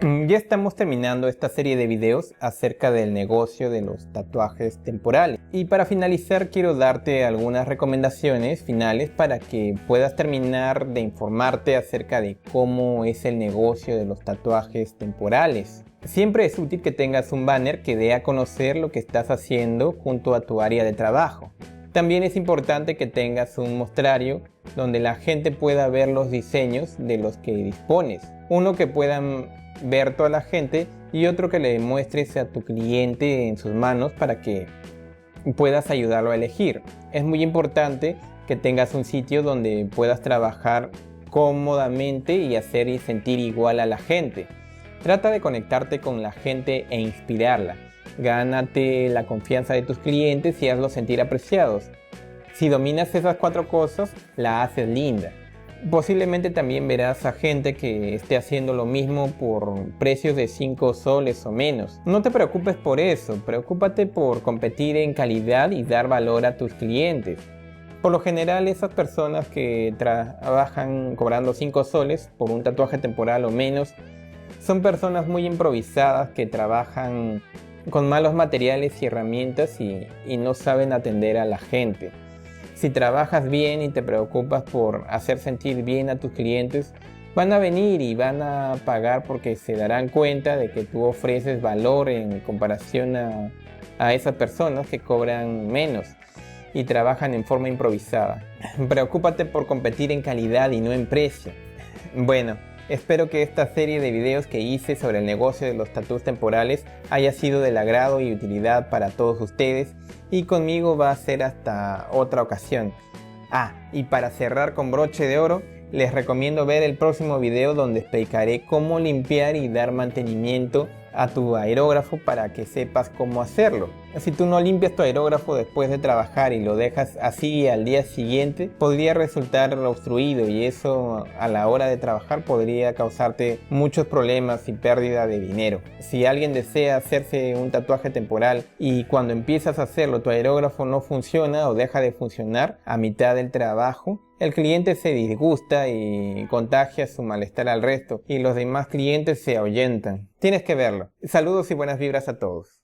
Ya estamos terminando esta serie de videos acerca del negocio de los tatuajes temporales. Y para finalizar quiero darte algunas recomendaciones finales para que puedas terminar de informarte acerca de cómo es el negocio de los tatuajes temporales. Siempre es útil que tengas un banner que dé a conocer lo que estás haciendo junto a tu área de trabajo. También es importante que tengas un mostrario donde la gente pueda ver los diseños de los que dispones. Uno que puedan ver toda la gente y otro que le muestres a tu cliente en sus manos para que puedas ayudarlo a elegir. Es muy importante que tengas un sitio donde puedas trabajar cómodamente y hacer y sentir igual a la gente. Trata de conectarte con la gente e inspirarla. Gánate la confianza de tus clientes y hazlos sentir apreciados. Si dominas esas 4 cosas, la haces linda. Posiblemente también verás a gente que esté haciendo lo mismo por precios de 5 soles o menos. No te preocupes por eso, preocúpate por competir en calidad y dar valor a tus clientes. Por lo general, esas personas que trabajan cobrando 5 soles por un tatuaje temporal o menos, son personas muy improvisadas que trabajan con malos materiales y herramientas y no saben atender a la gente. Si trabajas bien y te preocupas por hacer sentir bien a tus clientes, van a venir y van a pagar porque se darán cuenta de que tú ofreces valor en comparación a esas personas que cobran menos y trabajan en forma improvisada. Preocúpate por competir en calidad y no en precio. Bueno, espero que esta serie de videos que hice sobre el negocio de los tatús temporales haya sido del agrado y utilidad para todos ustedes, y conmigo va a ser hasta otra ocasión. Y para cerrar con broche de oro, les recomiendo ver el próximo video donde explicaré cómo limpiar y dar mantenimiento a tu aerógrafo para que sepas cómo hacerlo. Si tú no limpias tu aerógrafo después de trabajar y lo dejas así al día siguiente, podría resultar obstruido y eso a la hora de trabajar podría causarte muchos problemas y pérdida de dinero. Si alguien desea hacerse un tatuaje temporal y cuando empiezas a hacerlo tu aerógrafo no funciona o deja de funcionar a mitad del trabajo, el cliente se disgusta y contagia su malestar al resto y los demás clientes se ahuyentan. Tienes que verlo. Saludos y buenas vibras a todos.